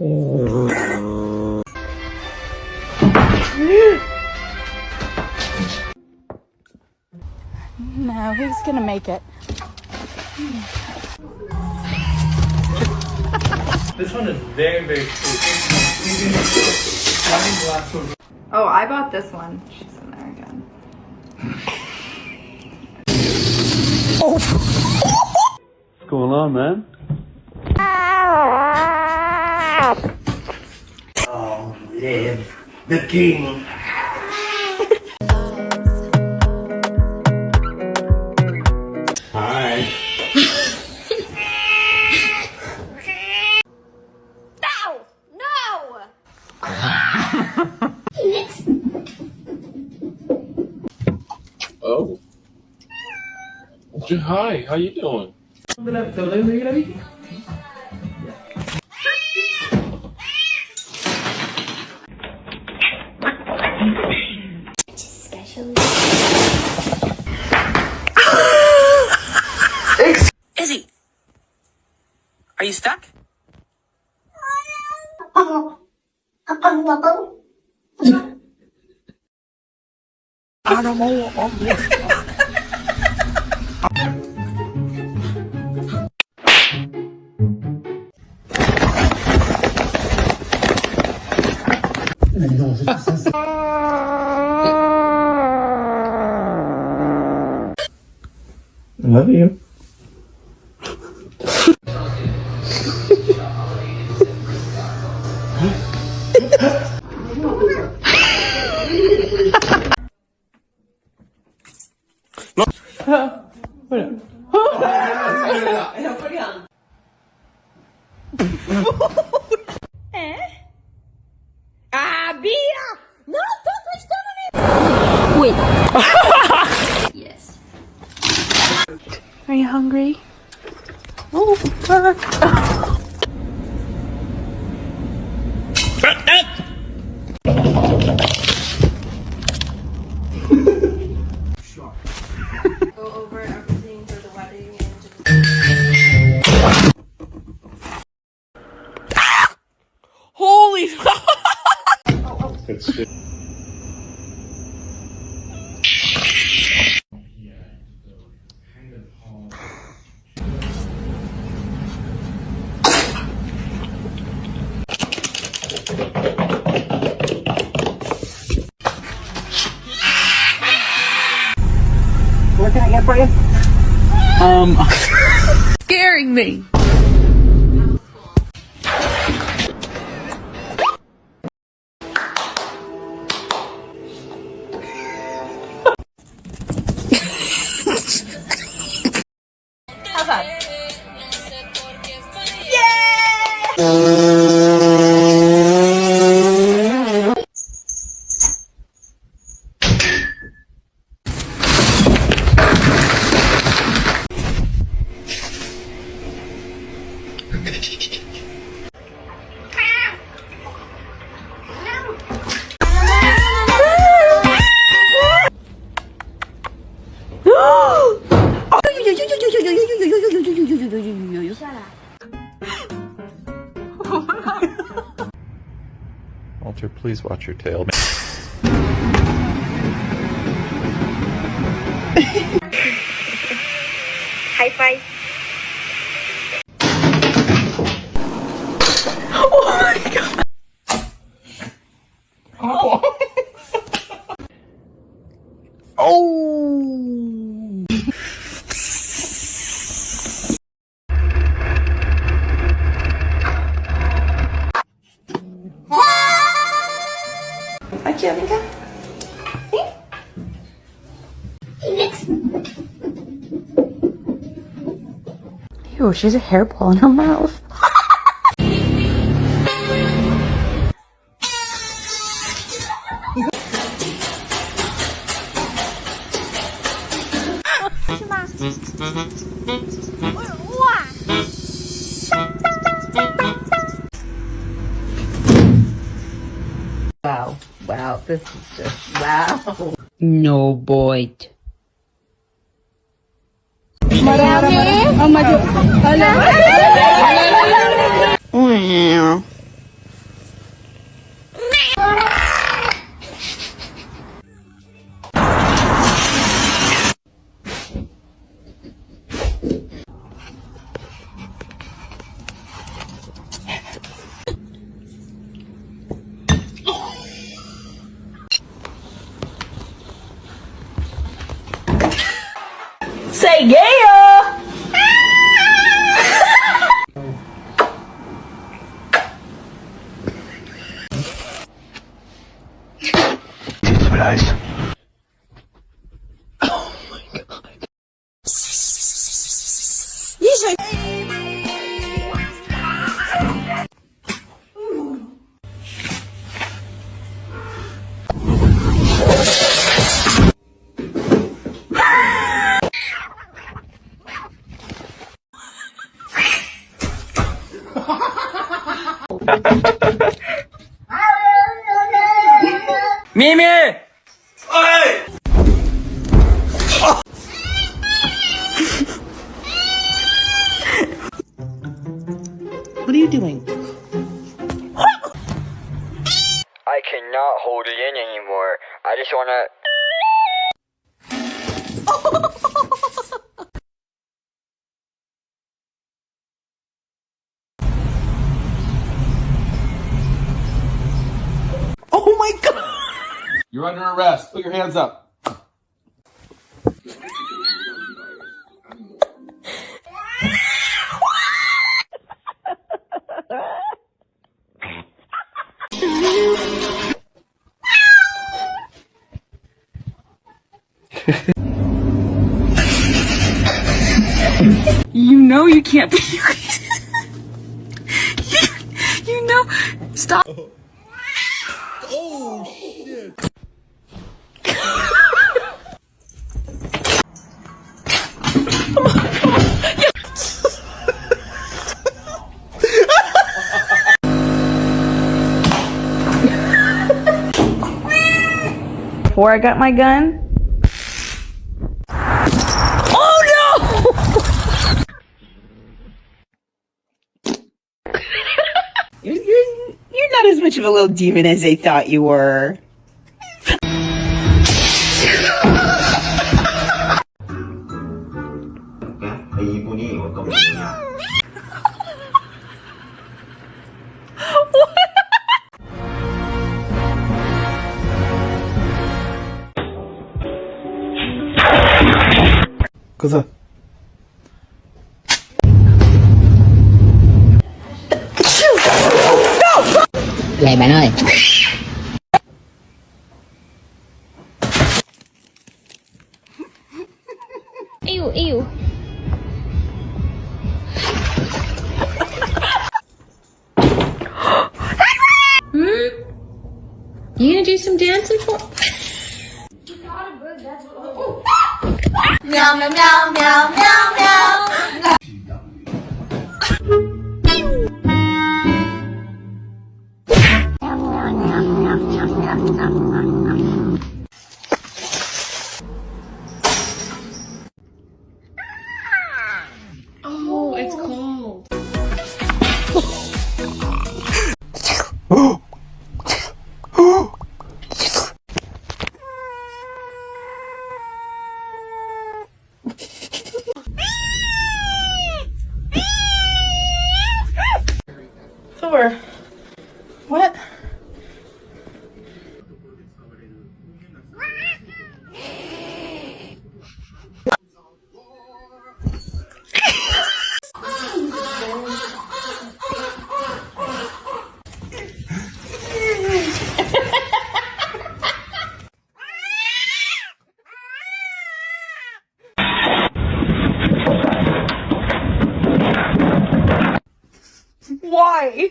No, he's gonna make it. This one is very, very sweet. Oh, I bought this one. She's in there again. What's going on, man? Long live the king. Hi. No! Oh. Hi, how you doing? Izzy, are you stuck? I love you. No, don't push down on it! Wait. Yes. Are you hungry? Oh, fuck. Go over everything for the wedding and just... Holy fuck! It's What can I get for you? Scaring me. How's that? Walter, please watch your tail. High five. Aqui, ó, vem cá. Ew, she has a hairball in her mouth. Wow. Wow, this is just wow. No bite. guys. What are you doing? I cannot hold it in anymore. I just wanna. Oh my god! You're under arrest. Put your hands up. You know you can't be. you know. Stop. Before I got my gun, You're not as much of a little demon as they thought you were. 이분이 어떤 분이냐? 가자. Vậy bạn ơi. Ew, ew. You gonna do some dancing for? Meow, meow, meow, meow, meow, meow. Oh, it's cold. Thor, what? Why?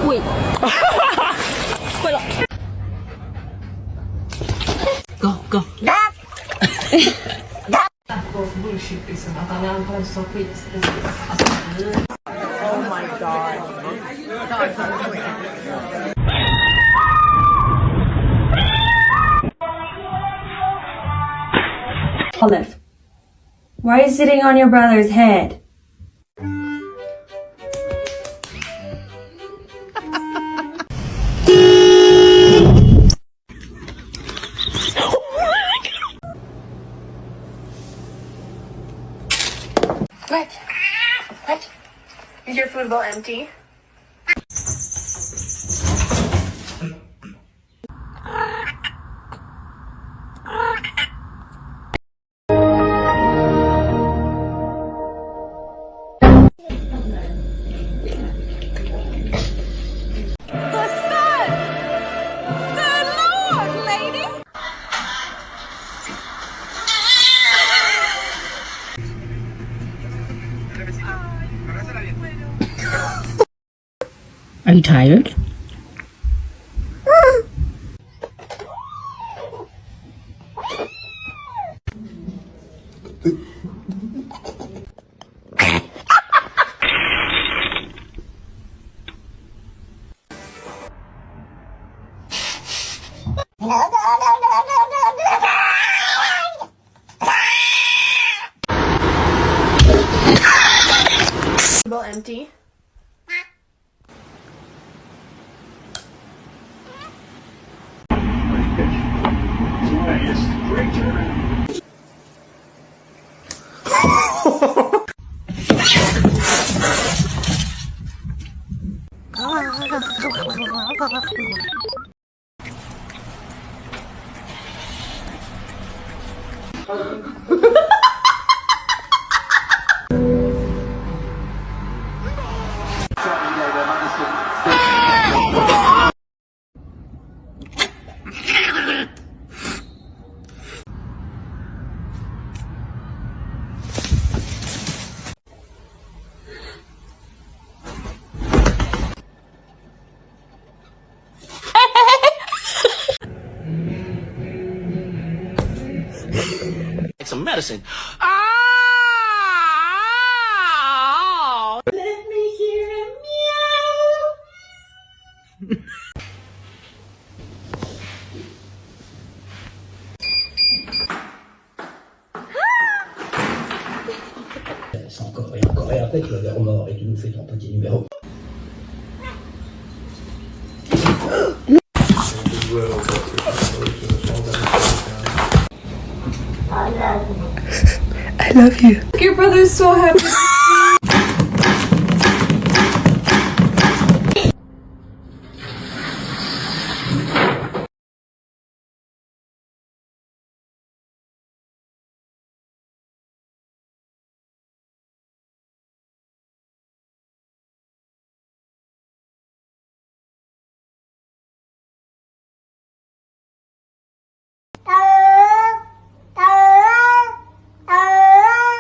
Wait. Go, go. Oh my god. Olive, why are you sitting on your brother's head? What? What? Is your food bowl empty? Are you tired? Empty. Some medicine. Let me hear a meow. Encore et encore, et après tu vas vers mort et tu nous fais ton petit numéro. I love you. Your brother's so happy.